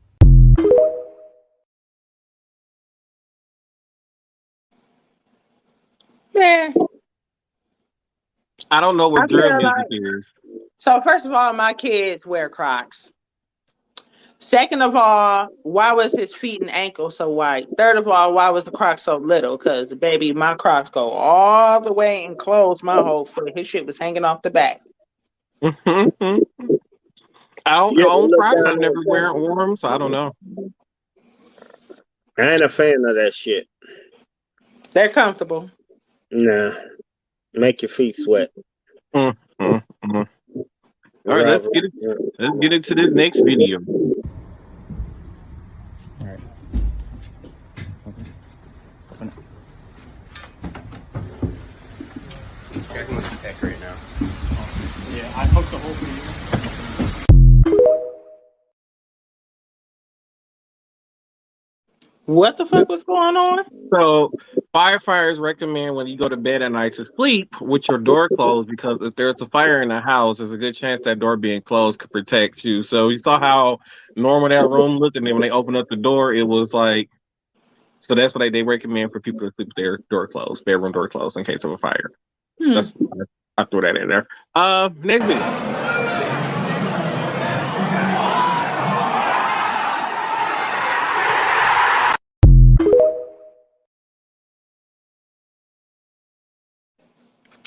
Man, I don't know I what feel drill like- music is. so first of all, my kids wear Crocs. Second of all, why was his feet and ankles so white? Third of all, why was the Crocs so little? Because, baby, my Crocs go all the way and close my whole foot. His shit was hanging off the back. I don't Yeah, own look Crocs. down I've never there. worn them, so I don't know. I ain't a fan of that shit. They're comfortable. Nah. Make your feet sweat. All right, let's get into this next video. right now. Yeah, I hooked the whole thing. What the fuck was going on? So, firefighters recommend when you go to bed at night to sleep with your door closed because if there's a fire in the house, there's a good chance that door being closed could protect you. So, you saw how normal that room looked, and then when they opened up the door, it was like. So that's what they recommend for people to sleep with their door closed, bedroom door closed, in case of a fire. That's I threw that in there. Next video.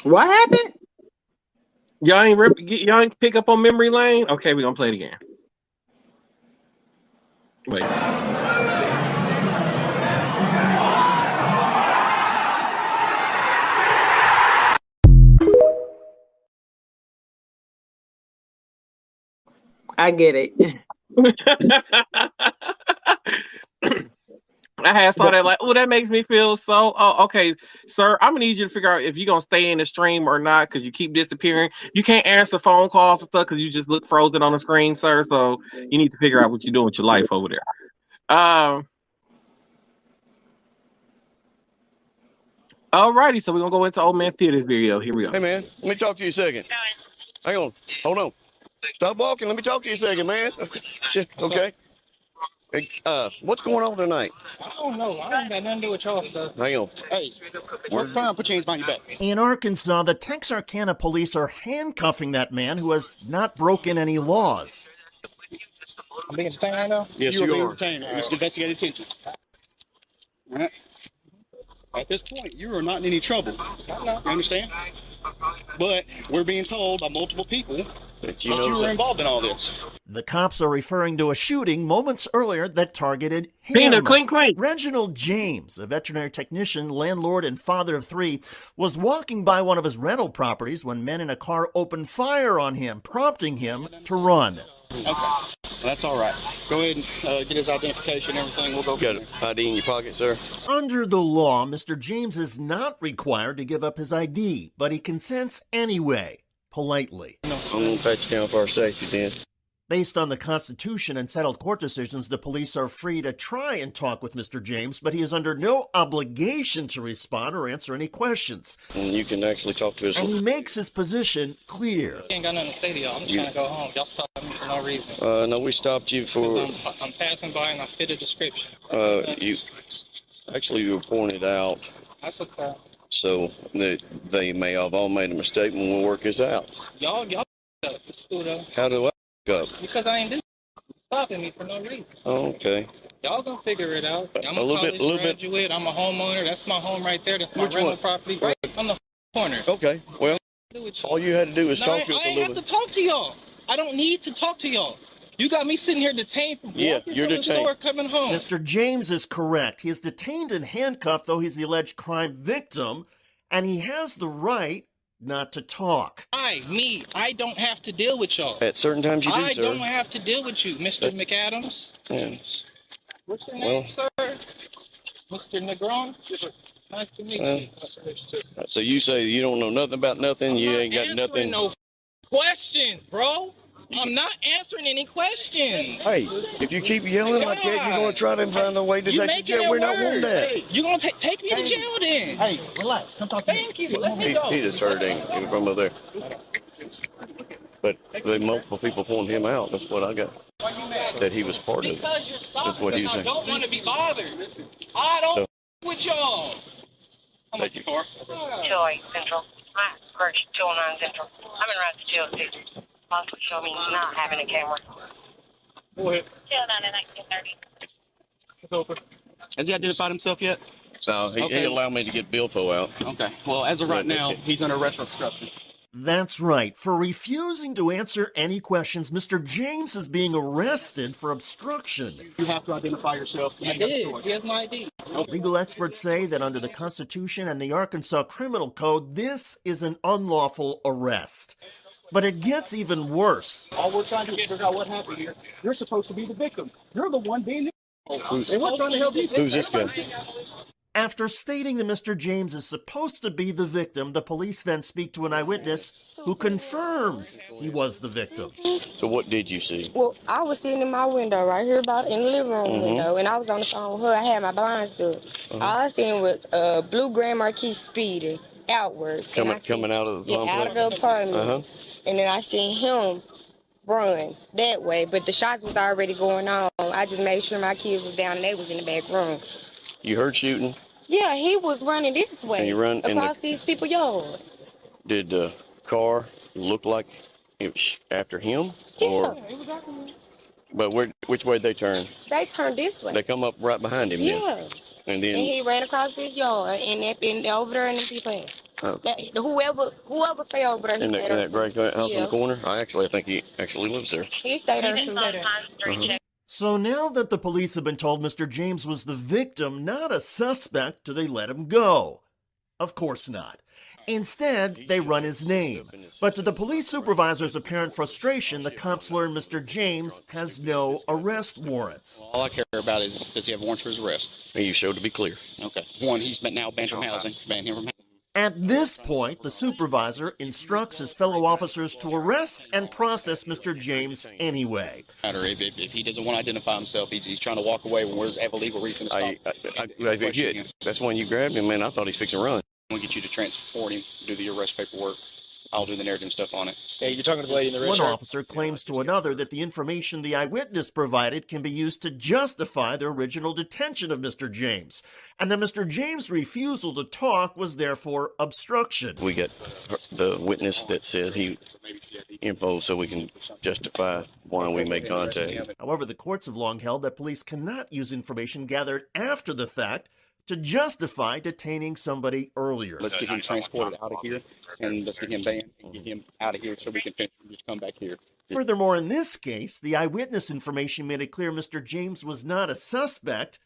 What happened? Y'all ain't pick up on memory lane? Okay, we're gonna play it again. Wait. I get it. I had saw that like, oh, that makes me feel so. Oh, okay, sir. I'm gonna need you to figure out if you're gonna stay in the stream or not because you keep disappearing. You can't answer phone calls and stuff because you just look frozen on the screen, sir. So you need to figure out what you're doing with your life over there. Alrighty, so we're gonna go into Old Man Theater's video. Here we go. Hey, man, let me talk to you a second. Hang on. Hold on. Stop walking. Let me talk to you a second, man. Shit. Okay. Hey, what's going on tonight? I don't know. I ain't got nothing to do with y'all stuff. Hang on. Hey, what time? Put your hands behind your back. In Arkansas, the Texarkana police are handcuffing that man who has not broken any laws. I'm being detained right now? Yes, you you are. are. Detained. It's investigative detention. All right. At this point, you are not in any trouble. You understand? But we're being told by multiple people that you were involved in all this. The cops are referring to a shooting moments earlier that targeted him. Peanut, clink, clink. Reginald James, a veterinary technician, landlord, and father of three, was walking by one of his rental properties when men in a car opened fire on him, prompting him to run. Okay. Well, that's all right. Go ahead and get his identification and everything. We'll go. Got an ID in your pocket, sir? Under the law, Mr. James is not required to give up his ID, but he consents anyway, politely. I'm going to pat you down for our safety, then. Based on the Constitution and settled court decisions, the police are free to try and talk with Mr. James, but he is under no obligation to respond or answer any questions. And you can actually talk to us. And he makes his position clear. I ain't got nothing to say to y'all. I'm just trying to go home. Y'all stopped me for no reason. No, we stopped you for... I'm passing by and I fit a description. You were pointed out. That's okay. So they may have all made a mistake when we work this out. Y'all, it's cool though. How do I up? Because I ain't do. stopping me for no reason. Okay. Y'all gonna figure it out. I'm a little college bit- graduate. I'm a homeowner. That's my home right there. That's my Which rental one? property right on the corner. Okay. Well, all you had to do was No, talk to us I a ain't little have to bit. talk to y'all. I don't need to talk to y'all. You got me sitting here detained from Yeah, walking you're from the detained. store coming home. Mr. James is correct. He is detained and handcuffed, though he's the alleged crime victim, and he has the right not to talk. I don't have to deal with y'all. At certain times you do, I sir. don't have to deal with you, Mr. That's- McAdams. Yes. What's your name, Well- sir? Mr. Negron? Nice to meet Well, you. Nice to meet you too. So you say you don't know nothing about nothing. You ain't got Answering nothing. no questions, bro. I'm not answering any questions. Hey, if you keep yelling like that, you're gonna try to find a way to You take you making jail. it We're not wanting worse. that. You gonna take me to jail then? Hey, relax. Come talk to me. Thank you. Let me He, go. he just heard him from over there. But there multiple people pointing him out. That's what I got. That he was part of it. Because you're That's stopping what me. he's I saying. don't want to be bothered. I don't So- with y'all. Thank you. 208 Central. I'm Perch 209 Central. I'm in route to jail 6. Also show me not having a camera. Go ahead. Jail 9 at 1930. It's over. Has he identified himself yet? No, he allowed me to get Billfo out. Okay. Well, as of right now, he's under arrest for obstruction. That's right. For refusing to answer any questions, Mr. James is being arrested for obstruction. You have to identify yourself. I did. Here's my ID. Legal experts say that under the Constitution and the Arkansas Criminal Code, this is an unlawful arrest. But it gets even worse. All we're trying to do is figure out what happened here. You're supposed to be the victim. You're the one being the and we're trying to help you. Who's this guy? After stating that Mr. James is supposed to be the victim, the police then speak to an eyewitness who confirms he was the victim. So what did you see? Well, I was sitting in my window right here about in the living room Mhm. window, and I was on the phone with her. I had my blinds up. All I seen was a blue Grand Marquis speeding outwards. And I Coming out of the out of the apartment. Uh-huh. And then I seen him run that way, but the shots was already going on. I just made sure my kids was down and they was in the back room. You heard shooting? Yeah, he was running this way And you run in the- across these people's yard. Did the car look like it was after him? Or, Yeah, it was after me. but which way they turn? They turned this way. They come up right behind him. Yeah. Then. And then And he ran across his yard and over there in the people. Whoever stay over there, he in stayed that there. gray house in Yeah. the corner? I think he actually lives there. He stayed there too. Uh-huh. So now that the police have been told Mr. James was the victim, not a suspect, do they let him go? Of course not. Instead, they run his name. But to the police supervisor's apparent frustration, the cops learn Mr. James has no arrest warrants. All I care about is, does he have warrants for his arrest? And you showed to be clear. Okay. One, he's now banned from housing. Banned him from housing. At this point, the supervisor instructs his fellow officers to arrest and process Mr. James anyway. If he doesn't want to identify himself, he's trying to walk away when we have a legal reason to stop. That's when you grabbed him, man. I thought he's fixing to run. We'll get you to transport him, do the arrest paperwork. I'll do the narrative and stuff on it. Hey, you're talking to the lady in the red One shirt? officer claims to another that the information the eyewitness provided can be used to justify the original detention of Mr. James, and that Mr. James' refusal to talk was therefore obstruction. We got the witness that said he info so we can justify why we made contact. However, the courts have long held that police cannot use information gathered after the fact to justify detaining somebody earlier. Let's get him transported out of here, and let's get him banned and get him out of here so we can finish. Just come back here. Furthermore, in this case, the eyewitness information made it clear Mr. James was not a suspect,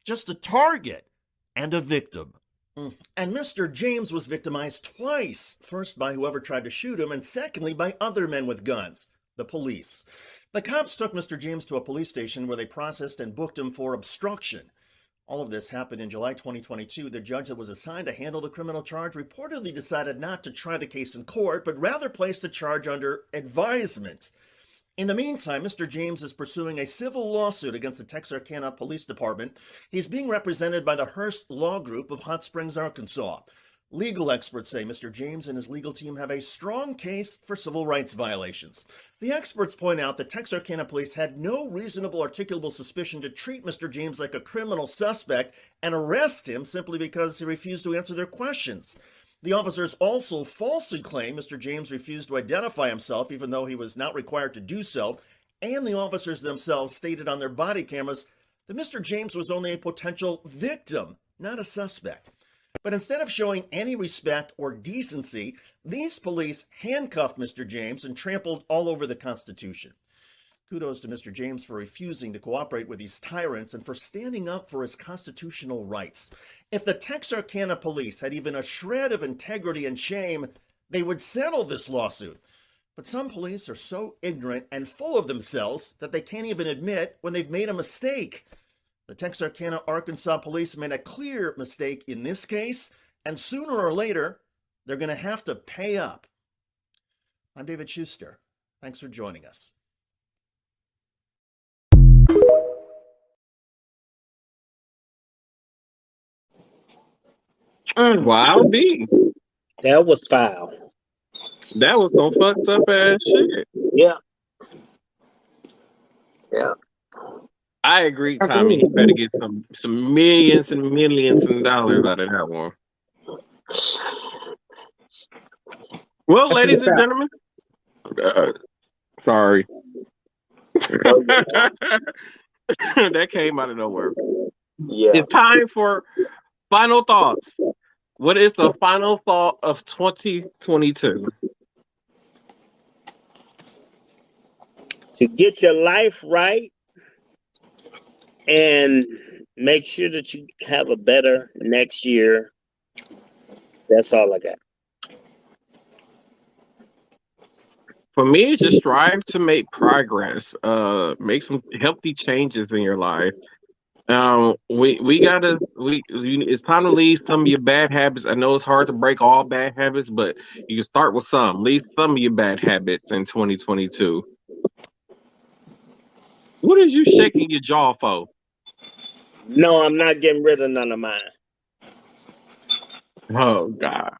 just a target and a victim. And Mr. James was victimized twice, first by whoever tried to shoot him, and secondly by other men with guns, the police. The cops took Mr. James to a police station where they processed and booked him for obstruction. All of this happened in July 2022. The judge that was assigned to handle the criminal charge reportedly decided not to try the case in court, but rather place the charge under advisement. In the meantime, Mr. James is pursuing a civil lawsuit against the Texarkana Police Department. He's being represented by the Hearst Law Group of Hot Springs, Arkansas. Legal experts say Mr. James and his legal team have a strong case for civil rights violations. The experts point out that Texarkana police had no reasonable articulable suspicion to treat Mr. James like a criminal suspect and arrest him simply because he refused to answer their questions. The officers also falsely claim Mr. James refused to identify himself even though he was not required to do so, and the officers themselves stated on their body cameras that Mr. James was only a potential victim, not a suspect. But instead of showing any respect or decency, these police handcuffed Mr. James and trampled all over the Constitution. Kudos to Mr. James for refusing to cooperate with these tyrants and for standing up for his constitutional rights. If the Texarkana police had even a shred of integrity and shame, they would settle this lawsuit. But some police are so ignorant and full of themselves that they can't even admit when they've made a mistake. The Texarkana, Arkansas police made a clear mistake in this case, and sooner or later, they're going to have to pay up. I'm David Schuster. Thanks for joining us. Wow, B. That was foul. That was some fucked up ass shit. Yeah. Yeah. I agree, Tommy. He better get some millions and millions of dollars out of that one. Well, ladies and gentlemen, sorry. That came out of nowhere. Yeah. It's time for final thoughts. What is the final thought of 2022? To get your life right and make sure that you have a better next year. That's all I got. For me, it's just strive to make progress. Make some healthy changes in your life. It's time to leave some of your bad habits. I know it's hard to break all bad habits, but you can start with some. Leave some of your bad habits in 2022. What is you shaking your jaw for? No, I'm not getting rid of none of mine. Oh God.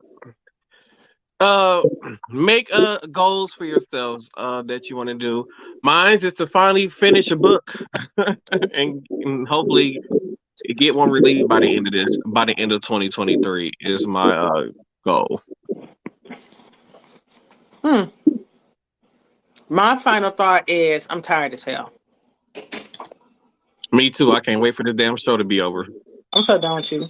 Make goals for yourselves that you want to do. Mine's is to finally finish a book and hopefully get one released by the end of 2023 is my goal. My final thought is I'm tired as hell. Me too. I can't wait for the damn show to be over. I'm so done with you.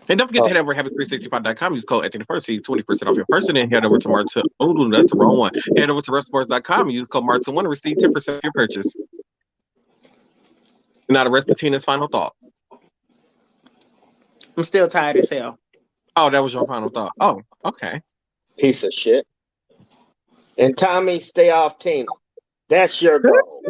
And don't forget to head over to habits365.com. Use code Anthony First, 20% off your person, and head over to Martin. Oh, that's the wrong one. Head over to WrestleSports.com and use code Martin1 to receive 10% of your purchase. Now the rest of Tina's final thought. I'm still tired as hell. Oh, that was your final thought. Oh, okay. Piece of shit. And Tommy, stay off Tina. That's your goal.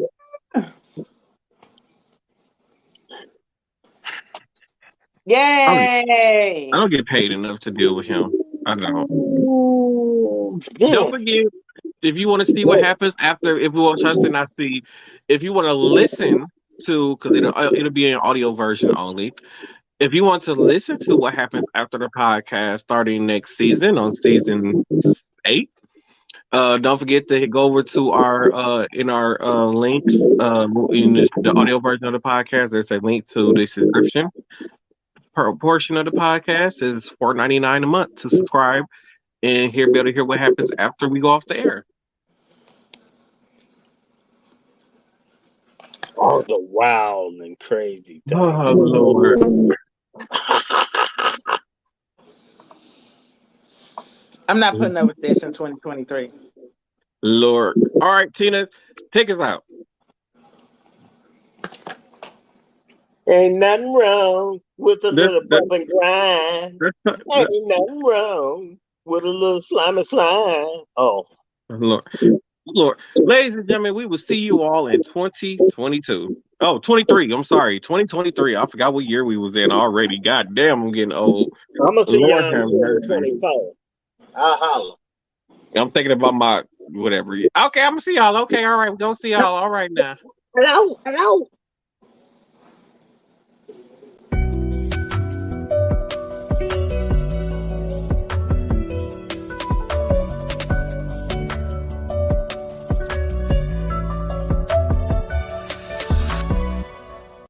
Yay! I don't get paid enough to deal with him. I don't. Don't forget, if you want to see what happens after, if you want to see, if you want to listen to, because it'll be an audio version only. If you want to listen to what happens after the podcast starting next season on season 8, don't forget to go over to our in our links in the audio version of the podcast. There's a link to the subscription. Per portion of the podcast is $4.99 a month to subscribe and be able to hear what happens after we go off the air. Oh, the wild and crazy thing. Oh, Lord. I'm not putting up with this in 2023. Lord. All right, Tina, take us out. Ain't nothing wrong with a little bump and grind. Ain't nothing wrong with a little slimy slime. Oh. Lord. Ladies and gentlemen, we will see you all in 2022. Oh, 23. I'm sorry. 2023. I forgot what year we was in already. God damn, I'm getting old. I'm going to see y'all in 2024. I'll holler. I'm thinking about my whatever. Okay, I'm going to see y'all. Okay, all right. We're going to see y'all. All right now. Hello.